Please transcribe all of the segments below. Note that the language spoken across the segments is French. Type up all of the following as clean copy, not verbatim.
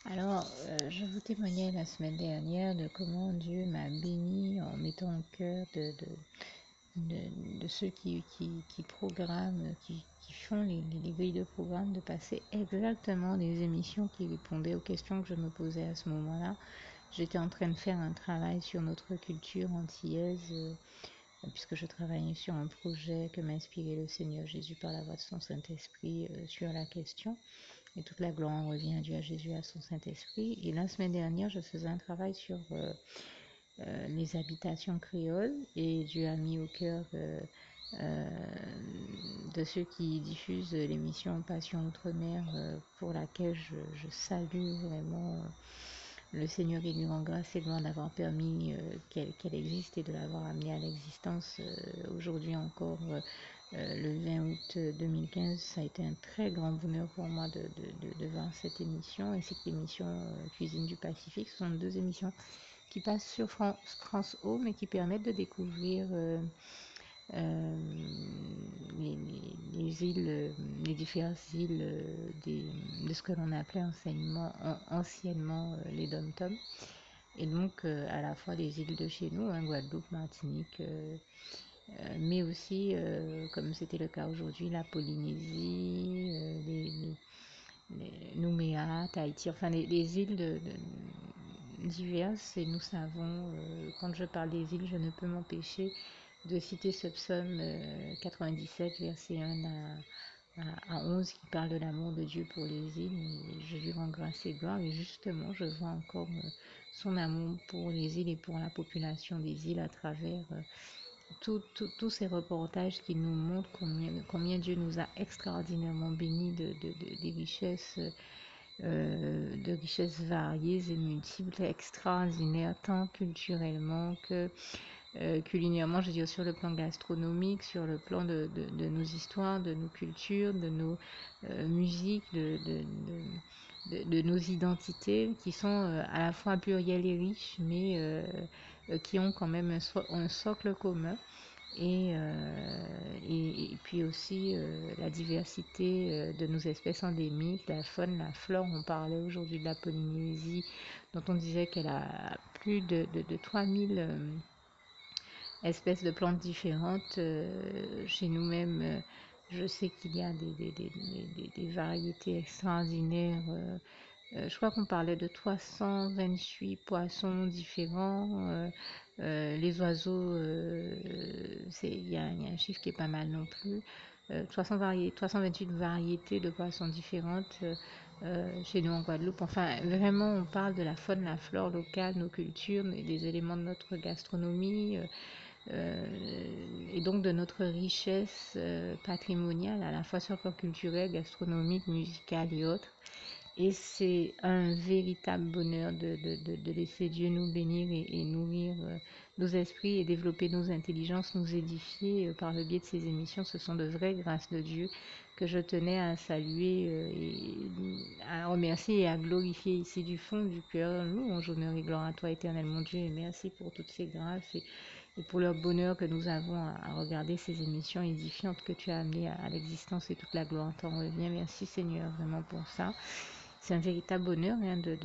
Je vous témoignais la semaine dernière de comment Dieu m'a béni en mettant au cœur de ceux qui programment, qui font les grilles de programme, de passer exactement des émissions qui répondaient aux questions que je me posais à ce moment-là. J'étais en train de faire un travail sur notre culture antillaise, puisque je travaillais sur un projet que m'a inspiré le Seigneur Jésus par la voix de son Saint-Esprit sur la question. Et toute la gloire revient à Dieu, à Jésus, à son Saint-Esprit. Et la semaine dernière, je faisais un travail sur les habitations créoles et Dieu a mis au cœur euh, de ceux qui diffusent l'émission Passion Outre-mer, pour laquelle je salue vraiment le Seigneur et lui rend grâce et gloire d'avoir permis qu'elle existe et de l'avoir amenée à l'existence aujourd'hui encore. Le 20 août 2015, ça a été un très grand bonheur pour moi de voir cette émission, ainsi que l'émission Cuisine du Pacifique. Ce sont deux émissions qui passent sur France O, mais qui permettent de découvrir euh, les îles, les diverses îles de ce que l'on appelait anciennement les dom-toms. Et donc à la fois les îles de chez nous, Guadeloupe, Martinique, mais aussi, comme c'était le cas aujourd'hui, la Polynésie, les Nouméa, Tahiti, enfin les îles diverses. Et nous savons, quand je parle des îles, je ne peux m'empêcher de citer ce psaume 97, verset 1 à 11, qui parle de l'amour de Dieu pour les îles. Et je lui rends grâce et gloire. Et justement, je vois encore son amour pour les îles et pour la population des îles à travers tous ces reportages qui nous montrent combien Dieu nous a extraordinairement bénis de richesses variées et multiples, extraordinaires, tant culturellement que culinairement, je veux dire sur le plan gastronomique, sur le plan de nos histoires, de nos cultures, de nos musiques, de nos identités, qui sont à la fois plurielles et riches, mais qui ont quand même un socle commun. Et puis aussi la diversité de nos espèces endémiques, la faune, la flore. On parlait aujourd'hui de la Polynésie, dont on disait qu'elle a plus de 3000 espèces de plantes différentes. Chez nous-mêmes, je sais qu'il y a des variétés extraordinaires. Je crois qu'on parlait de 328 poissons différents. Les oiseaux, il y a un chiffre qui est pas mal non plus. 328 variétés de poissons différentes chez nous en Guadeloupe. Enfin, vraiment, on parle de la faune, la flore locale, nos cultures, des éléments de notre gastronomie. Et donc de notre richesse patrimoniale, à la fois sur le plan culturel, gastronomique, musical et autres. Et c'est un véritable bonheur de laisser Dieu nous bénir et nourrir nos esprits et développer nos intelligences, nous édifier par le biais de ces émissions. Ce sont de vraies grâces de Dieu que je tenais à saluer et à remercier et à glorifier ici du fond du cœur. Louange, honneur et gloire à toi, éternel mon Dieu, et merci pour toutes ces grâces et pour le bonheur que nous avons à regarder ces émissions édifiantes que tu as amenées à l'existence, et toute la gloire t'en revient. Merci Seigneur vraiment pour ça. C'est un véritable bonheur de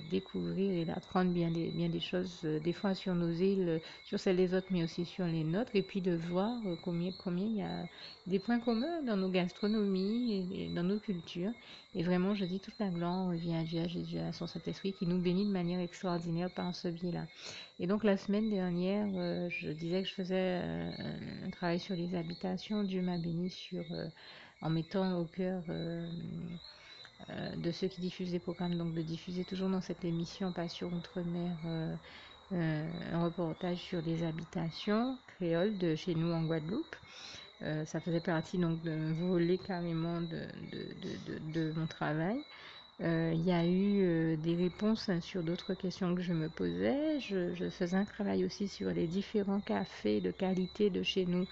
découvrir et d'apprendre bien des choses, des fois sur nos îles, sur celles des autres, mais aussi sur les nôtres, et puis de voir combien il y a des points communs dans nos gastronomies et dans nos cultures. Et vraiment, je dis toute la gloire revient à Dieu, à Jésus, à son Saint-Esprit, qui nous bénit de manière extraordinaire par ce biais-là. Et donc la semaine dernière, je disais que je faisais un travail sur les habitations. Dieu m'a béni en mettant au cœur de ceux qui diffusent des programmes, donc de diffuser toujours dans cette émission Passion Outre-mer un reportage sur les habitations créoles de chez nous en Guadeloupe. Ça faisait partie donc d'un volet carrément de mon travail. Il y a eu des réponses sur d'autres questions que je me posais. Je faisais un travail aussi sur les différents cafés de qualité de chez nous.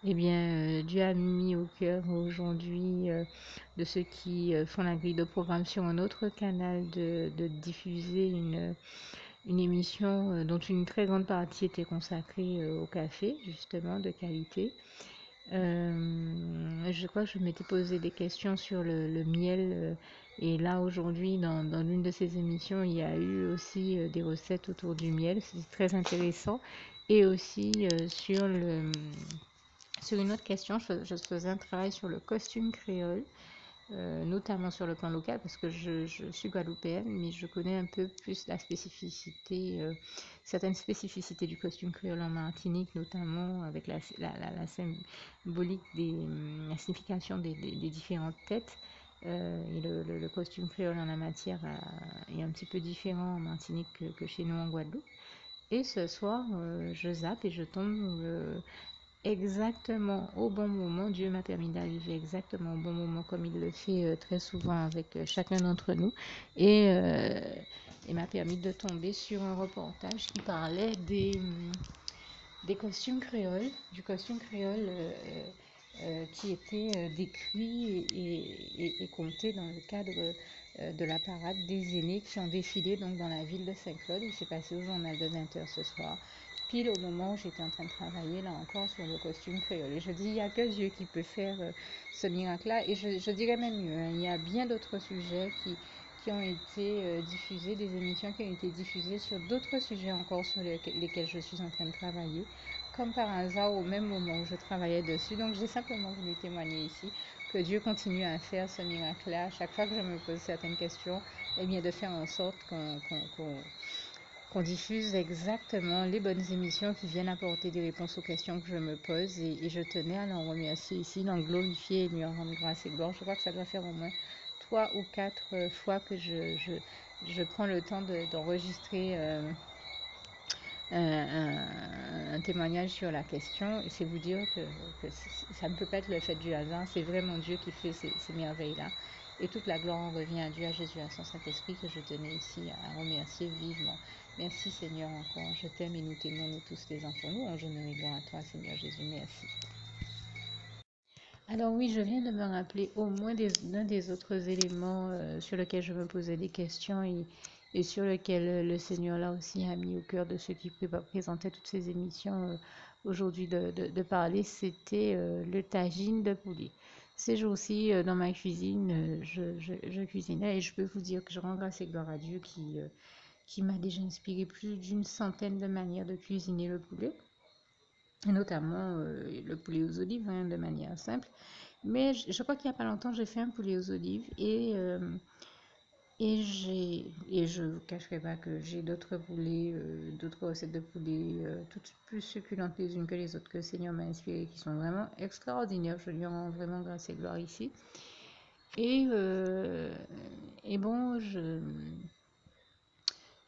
Eh bien, Dieu a mis au cœur aujourd'hui de ceux qui font la grille de programme sur un autre canal de diffuser une émission dont une très grande partie était consacrée au café, justement, de qualité. Je crois que je m'étais posé des questions sur le miel Et là, aujourd'hui, dans l'une de ces émissions, il y a eu aussi des recettes autour du miel. C'était très intéressant. Et aussi sur une autre question, je faisais un travail sur le costume créole, notamment sur le plan local, parce que je suis guadeloupéenne, mais je connais un peu plus la spécificité, certaines spécificités du costume créole en Martinique, notamment avec la symbolique la signification des différentes têtes. Et le costume créole en la matière est un petit peu différent en Martinique que chez nous en Guadeloupe. Et ce soir, je zappe et je tombe exactement au bon moment. Dieu m'a permis d'arriver exactement au bon moment, comme il le fait très souvent avec chacun d'entre nous. Et il m'a permis de tomber sur un reportage qui parlait des costumes créoles, du costume créole qui était décrit et compté dans le cadre de la parade des aînés qui ont défilé donc dans la ville de Saint-Claude. Il s'est passé au journal de 20h ce soir, pile au moment où j'étais en train de travailler là encore sur le costume créole. Et je dis, il n'y a que Dieu qui peut faire ce miracle-là. Et je dirais même mieux, hein, il y a bien d'autres sujets qui ont été diffusés, des émissions qui ont été diffusées sur d'autres sujets encore sur lesquels je suis en train de travailler, comme par hasard au même moment où je travaillais dessus. Donc j'ai simplement voulu témoigner ici que Dieu continue à faire ce miracle-là. À chaque fois que je me pose certaines questions, eh bien de faire en sorte qu'on diffuse exactement les bonnes émissions qui viennent apporter des réponses aux questions que je me pose. Et je tenais à l'en remercier ici, l'en glorifier et lui en rendre grâce et gloire. Je crois que ça doit faire au moins 3 ou 4 fois que je prends le temps d'enregistrer un témoignage sur la question. Et c'est vous dire que ça ne peut pas être le fait du hasard. C'est vraiment Dieu qui fait ces merveilles-là. Et toute la gloire en revient à Dieu, à Jésus, à son Saint-Esprit, que je tenais ici à remercier vivement. Merci Seigneur encore. Je t'aime et nous t'aimons, nous tous les enfants. Nous, on génère gloire à toi Seigneur Jésus. Merci. Alors oui, je viens de me rappeler au moins d'un des autres éléments sur lesquels je me posais des questions et sur lequel le Seigneur là aussi a mis au cœur de ceux qui présentaient toutes ces émissions aujourd'hui de parler, c'était le tagine de poulet. Ces jours-ci, dans ma cuisine, je cuisinais et je peux vous dire que je rends grâce et gloire à Dieu qui m'a déjà inspiré plus d'une centaine de manières de cuisiner le poulet, et notamment le poulet aux olives, hein, de manière simple. Mais je crois qu'il n'y a pas longtemps, j'ai fait un poulet aux olives et je ne vous cacherai pas que j'ai d'autres poulets, d'autres recettes de poulet, toutes plus succulentes les unes que les autres que le Seigneur m'a inspirées, qui sont vraiment extraordinaires. Je lui rends vraiment grâce et gloire ici. Et, euh, et bon, je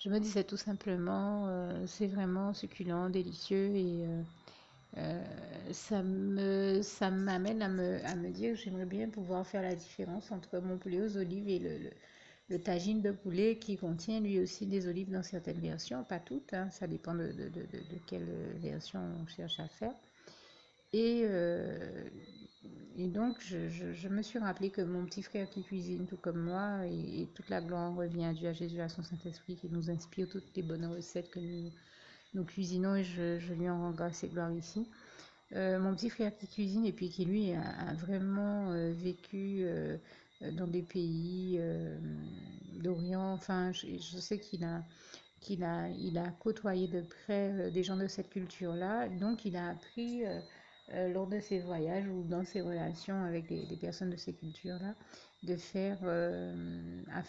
me disais tout simplement, c'est vraiment succulent, délicieux ça m'amène à me dire que j'aimerais bien pouvoir faire la différence entre mon poulet aux olives et le tagine de poulet qui contient lui aussi des olives dans certaines versions, pas toutes, hein, ça dépend de quelle version on cherche à faire. Et, euh, et donc, je me suis rappelé que mon petit frère qui cuisine tout comme moi, et toute la gloire revient à Dieu, à Jésus, à son Saint-Esprit, qui nous inspire toutes les bonnes recettes que nous cuisinons, et je lui en rends grâce et gloire ici. Mon petit frère qui cuisine et puis qui lui a vraiment vécu dans des pays d'Orient. Enfin, je sais il a côtoyé de près des gens de cette culture-là. Donc, il a appris lors de ses voyages ou dans ses relations avec des personnes de ces cultures-là à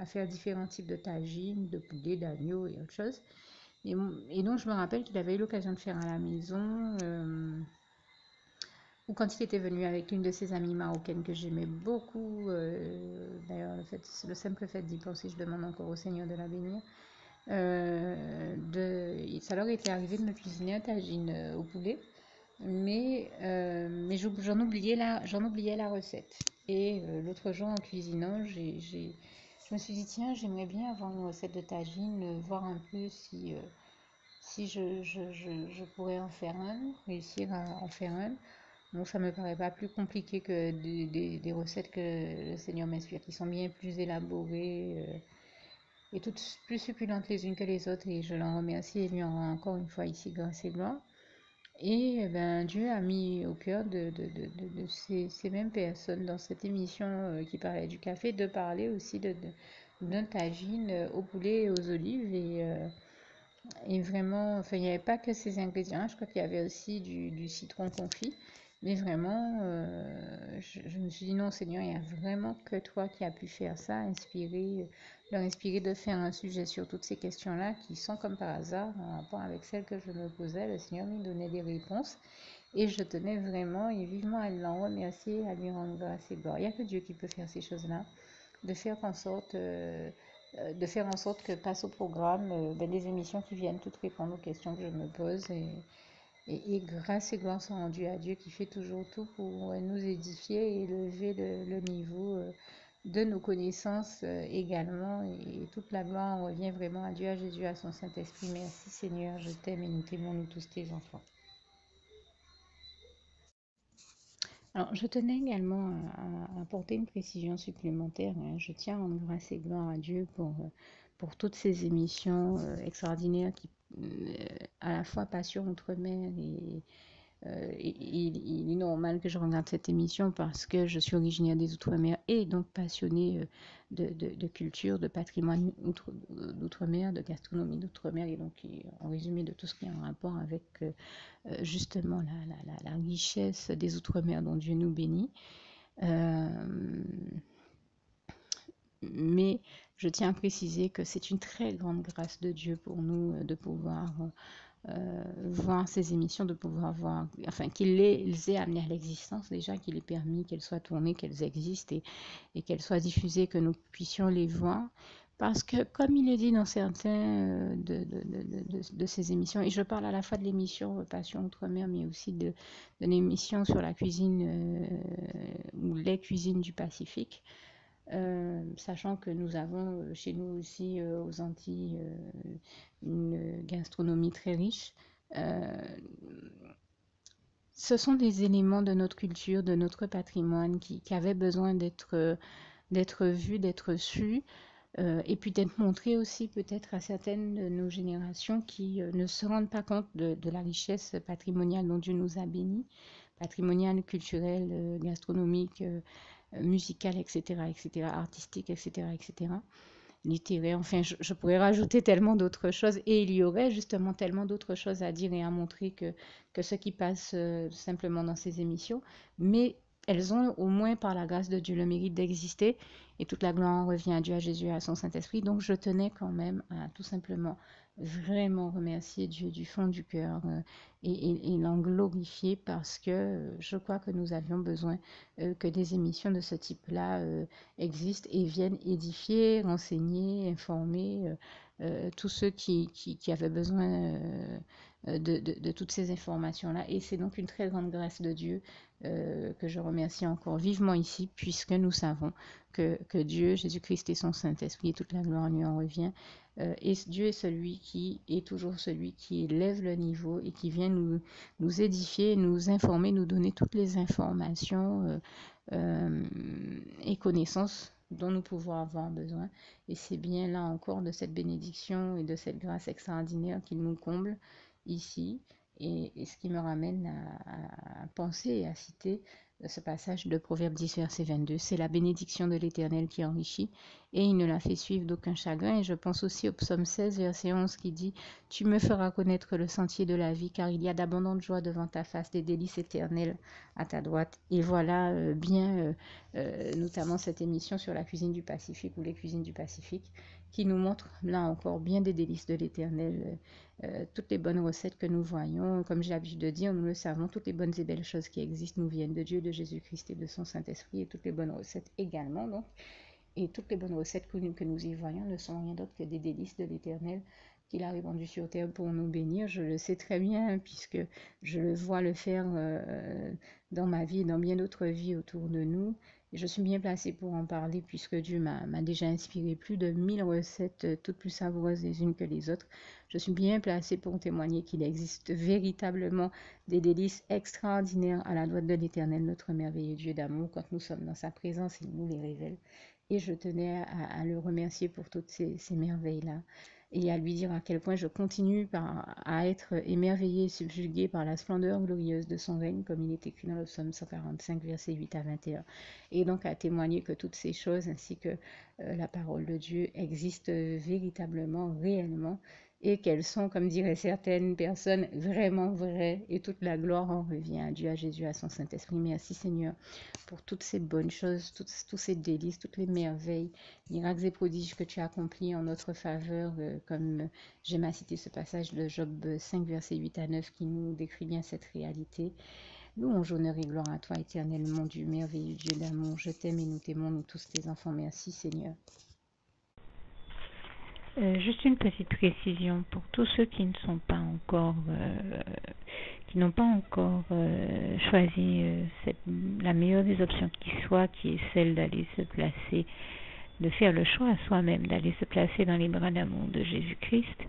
faire différents types de tagines, de poulet, d'agneau et autre chose. Et donc, je me rappelle qu'il avait eu l'occasion de faire à la maison, ou quand il était venu avec une de ses amies marocaines que j'aimais beaucoup. D'ailleurs, le simple fait d'y penser, je demande encore au Seigneur de la bénir. Ça leur était arrivé de me cuisiner un tagine au poulet, mais j'en oubliais la recette. Et l'autre jour, en cuisinant, je me suis dit, tiens, j'aimerais bien avoir une recette de tagine, voir un peu si je pourrais en faire réussir à en faire un. Donc ça me paraît pas plus compliqué que des recettes que le Seigneur m'inspire, qui sont bien plus élaborées et toutes plus succulentes les unes que les autres. Et je l'en remercie et lui en rends encore une fois ici grâce et gloire. Et ben, Dieu a mis au cœur de ces mêmes personnes dans cette émission qui parlait du café, de parler aussi d'un tagine au poulet et aux olives. Et vraiment, enfin, il n'y avait pas que ces ingrédients. Je crois qu'il y avait aussi du citron confit. Mais vraiment, je me suis dit non, Seigneur, il n'y a vraiment que toi qui as pu faire ça, leur inspirer de faire un sujet sur toutes ces questions-là qui sont comme par hasard en rapport avec celles que je me posais. Le Seigneur me donnait des réponses et je tenais vraiment et vivement à l'en remercier, à lui rendre grâce et gloire. Il n'y a que Dieu qui peut faire ces choses-là, de faire en sorte que passe au programme ben, des émissions qui viennent toutes répondre aux questions que je me pose et grâce et gloire sont rendues à Dieu qui fait toujours tout pour nous édifier et élever le niveau de nos connaissances également et toute la gloire en revient vraiment à Dieu, à Jésus, à son Saint-Esprit. Merci Seigneur, je t'aime et nous t'aimons nous tous tes enfants. Alors, je tenais également à apporter une précision supplémentaire, hein. Je tiens à rendre grâce et gloire à Dieu pour toutes ces émissions extraordinaires qui, à la fois Passion Outre-mer il est normal que je regarde cette émission parce que je suis originaire des Outre-mer et donc passionnée de culture, de patrimoine d'Outre-mer, de gastronomie d'Outre-mer et donc en résumé de tout ce qui est en rapport avec justement la richesse des Outre-mer dont Dieu nous bénit. Euh, mais je tiens à préciser que c'est une très grande grâce de Dieu pour nous de pouvoir voir ces émissions, de pouvoir voir, enfin, qu'il les ait amenées à l'existence déjà, qu'il ait permis qu'elles soient tournées, qu'elles existent et qu'elles soient diffusées, que nous puissions les voir. Parce que, comme il est dit dans certains de ces émissions, et je parle à la fois de l'émission Passion Outre-mer, mais aussi de l'émission sur la cuisine ou les cuisines du Pacifique, sachant que nous avons chez nous aussi aux Antilles une gastronomie très riche. Euh, Ce sont des éléments de notre culture, de notre patrimoine qui avaient besoin d'être vus, d'être sus, et puis d'être montrés aussi peut-être à certaines de nos générations qui ne se rendent pas compte de la richesse patrimoniale dont Dieu nous a bénis, patrimoniale, culturelle, gastronomique, musicale, etc., etc., artistique, etc., etc., littéraire. Enfin, je pourrais rajouter tellement d'autres choses et il y aurait justement tellement d'autres choses à dire et à montrer que ce qui passe simplement dans ces émissions. Mais elles ont au moins par la grâce de Dieu le mérite d'exister et toute la gloire en revient à Dieu, à Jésus et à son Saint-Esprit. Donc je tenais quand même à tout simplement vraiment remercier Dieu du fond du cœur et l'en glorifier parce que je crois que nous avions besoin que des émissions de ce type-là existent et viennent édifier, renseigner, informer tous ceux qui avaient besoin de toutes ces informations-là. Et c'est donc une très grande grâce de Dieu que je remercie encore vivement ici, puisque nous savons que Dieu, Jésus-Christ et son Saint-Esprit, et toute la gloire lui en revient. Et Dieu est celui qui est toujours celui qui élève le niveau et qui vient nous édifier, nous informer, nous donner toutes les informations et connaissances dont nous pouvons avoir besoin. Et c'est bien là encore de cette bénédiction et de cette grâce extraordinaire qu'il nous comble ici. Et ce qui me ramène à penser et à citer ce passage de Proverbe 10, verset 22. C'est la bénédiction de l'Éternel qui enrichit et il ne la fait suivre d'aucun chagrin. Et je pense aussi au psaume 16, verset 11 qui dit Tu me feras connaître le sentier de la vie, car il y a d'abondantes joies devant ta face, des délices éternelles à ta droite. Et voilà notamment cette émission sur la cuisine du Pacifique ou les cuisines du Pacifique, qui nous montre là encore bien des délices de l'Éternel, toutes les bonnes recettes que nous voyons. Comme j'ai l'habitude de dire, nous le savons, toutes les bonnes et belles choses qui existent nous viennent de Dieu, de Jésus-Christ et de son Saint-Esprit, et toutes les bonnes recettes également. Donc, et toutes les bonnes recettes que nous y voyons ne sont rien d'autre que des délices de l'Éternel qu'il a répandu sur terre pour nous bénir. Je le sais très bien, puisque je le vois le faire dans ma vie et dans bien d'autres vies autour de nous. Et je suis bien placée pour en parler, puisque Dieu m'a déjà inspiré plus de 1000 recettes, toutes plus savoureuses les unes que les autres. Je suis bien placée pour témoigner qu'il existe véritablement des délices extraordinaires à la droite de l'Éternel, notre merveilleux Dieu d'amour. Quand nous sommes dans sa présence, il nous les révèle. Et je tenais à le remercier pour toutes ces merveilles-là. et à lui dire à quel point je continue à être émerveillée et subjuguée par la splendeur glorieuse de son règne, comme il est écrit dans le psaume 145, versets 8 à 21. Et donc à témoigner que toutes ces choses, ainsi que la parole de Dieu, existent véritablement, réellement, et qu'elles sont, comme diraient certaines personnes, vraiment vraies, et toute la gloire en revient à Dieu, à Jésus, à son Saint-Esprit. Merci Seigneur pour toutes ces bonnes choses, tous ces délices, toutes les merveilles, miracles et prodiges que tu as accomplis en notre faveur, comme j'aime à citer ce passage de Job 5, versets 8 à 9, qui nous décrit bien cette réalité. Louange, honneur et gloire à toi, éternel, mon Dieu, merveilleux Dieu d'amour. Je t'aime et nous t'aimons, nous tous tes enfants. Merci Seigneur. Juste une petite précision pour tous ceux qui ne sont pas encore, qui n'ont pas encore choisi la meilleure des options qui soit, qui est celle d'aller se placer, de faire le choix à soi-même, d'aller se placer dans les bras d'amour de Jésus-Christ,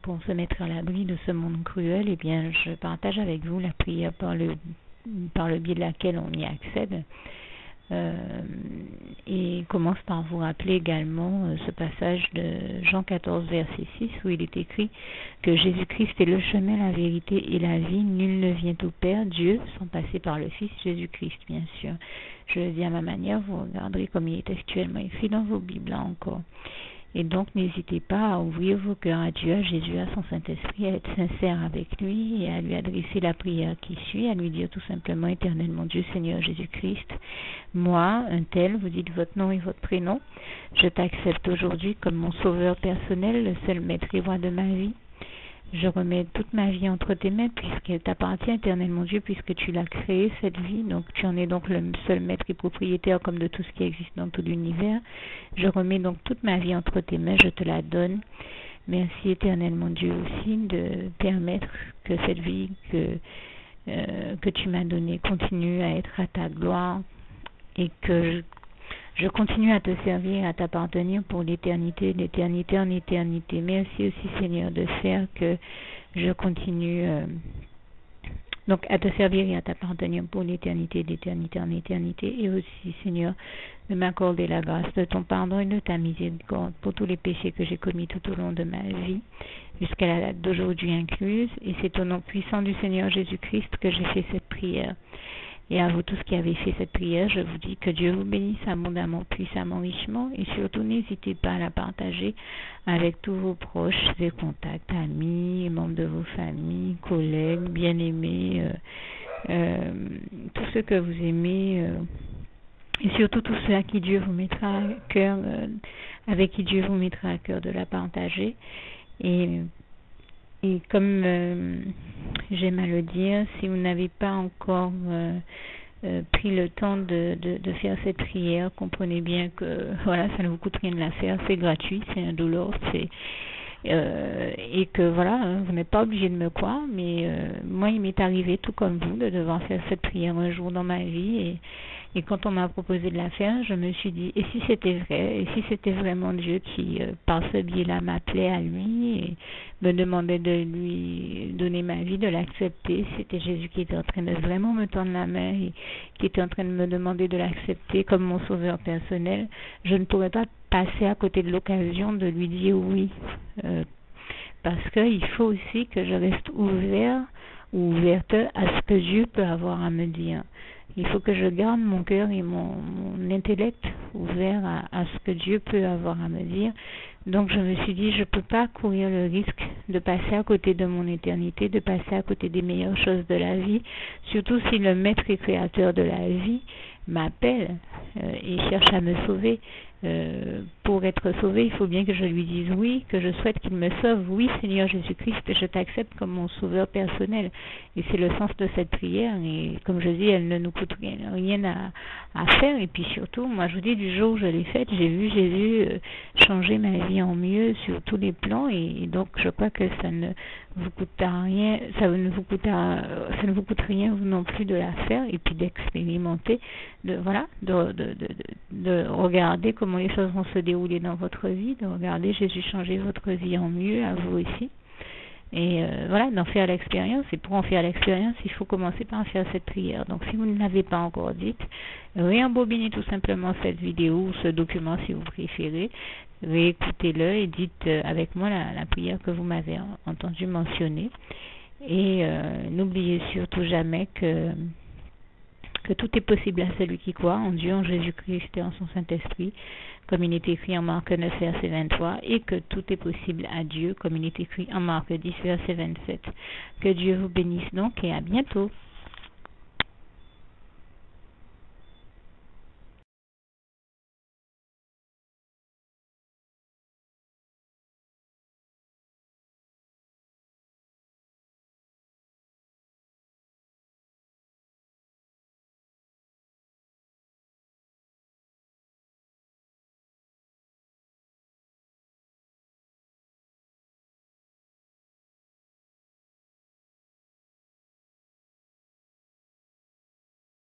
pour se mettre à l'abri de ce monde cruel. Eh bien, je partage avec vous la prière par le biais de laquelle on y accède. Et commence par vous rappeler également ce passage de Jean 14, verset 6, où il est écrit que Jésus-Christ est le chemin, la vérité et la vie. Nul ne vient au Père, Dieu, sans passer par le Fils Jésus-Christ, bien sûr. Je le dis à ma manière, vous regarderez comme il est actuellement écrit dans vos Bibles, là encore. Et donc, n'hésitez pas à ouvrir vos cœurs à Dieu, à Jésus, à son Saint-Esprit, à être sincère avec lui et à lui adresser la prière qui suit, à lui dire tout simplement, Éternel mon Dieu, Seigneur Jésus-Christ, moi, un tel, vous dites votre nom et votre prénom, je t'accepte aujourd'hui comme mon sauveur personnel, le seul maître et roi de ma vie. Je remets toute ma vie entre tes mains puisqu'elle t'appartient, éternel mon Dieu, puisque tu l'as créée, cette vie. Donc tu en es donc le seul maître et propriétaire comme de tout ce qui existe dans tout l'univers. Je remets donc toute ma vie entre tes mains, je te la donne. Merci éternel mon Dieu aussi de permettre que cette vie que tu m'as donnée continue à être à ta gloire et que je continue à te servir, à t'appartenir pour l'éternité, d'éternité en éternité. Merci aussi, Seigneur, de faire que je continue donc à te servir et à t'appartenir pour l'éternité, d'éternité en éternité. Et aussi, Seigneur, de m'accorder la grâce de ton pardon et de ta miséricorde pour tous les péchés que j'ai commis tout au long de ma vie, jusqu'à la date d'aujourd'hui incluse. Et c'est au nom puissant du Seigneur Jésus-Christ que j'ai fait cette prière. Et à vous tous qui avez fait cette prière, je vous dis que Dieu vous bénisse abondamment, puissamment, richement, et surtout n'hésitez pas à la partager avec tous vos proches et contacts, amis, membres de vos familles, collègues, bien-aimés, tous ceux que vous aimez, et surtout tous ceux à qui Dieu vous mettra à cœur, avec qui Dieu vous mettra à cœur de la partager. Et comme j'aime à le dire, si vous n'avez pas encore pris le temps de faire cette prière, comprenez bien que voilà, ça ne vous coûte rien de la faire, c'est gratuit, c'est indolore, et que voilà, vous n'êtes pas obligé de me croire, mais moi il m'est arrivé tout comme vous de devoir faire cette prière un jour dans ma vie, et quand on m'a proposé de la faire, je me suis dit, et si c'était vrai, et si c'était vraiment Dieu qui, par ce biais-là, m'appelait à lui et me demandait de lui donner ma vie, de l'accepter, c'était Jésus qui était en train de vraiment me tendre la main et qui était en train de me demander de l'accepter comme mon sauveur personnel, je ne pourrais pas passer à côté de l'occasion de lui dire oui, parce qu'il faut aussi que je reste ouvert ou ouverte à ce que Dieu peut avoir à me dire. Il faut que je garde mon cœur et mon intellect ouvert à ce que Dieu peut avoir à me dire. Donc je me suis dit, je ne peux pas courir le risque de passer à côté de mon éternité, de passer à côté des meilleures choses de la vie, surtout si le maître et créateur de la vie m'appelle et cherche à me sauver. Pour être sauvé, il faut bien que je lui dise oui, que je souhaite qu'il me sauve. Oui, Seigneur Jésus-Christ, je t'accepte comme mon sauveur personnel. Et c'est le sens de cette prière. Et comme je dis, elle ne nous coûte rien à faire. Et puis surtout, moi je vous dis, du jour où je l'ai faite, j'ai vu Jésus changer ma vie en mieux sur tous les plans. Et donc je crois que ça ne vous coûte rien, ça ne vous coûte rien vous non plus de la faire et puis d'expérimenter, de regarder comment les choses vont se dérouler dans votre vie, de regarder Jésus changer votre vie en mieux, à vous aussi. Et voilà, d'en faire l'expérience. Et pour en faire l'expérience, il faut commencer par faire cette prière. Donc si vous ne l'avez pas encore dite, réembobinez tout simplement cette vidéo ou ce document si vous préférez. Réécoutez-le et dites avec moi la prière que vous m'avez entendu mentionner. Et n'oubliez surtout jamais que tout est possible à celui qui croit en Dieu, en Jésus-Christ et en son Saint-Esprit, comme il est écrit en Marc 9, verset 23, et que tout est possible à Dieu, comme il est écrit en Marc 10, verset 27. Que Dieu vous bénisse donc et à bientôt.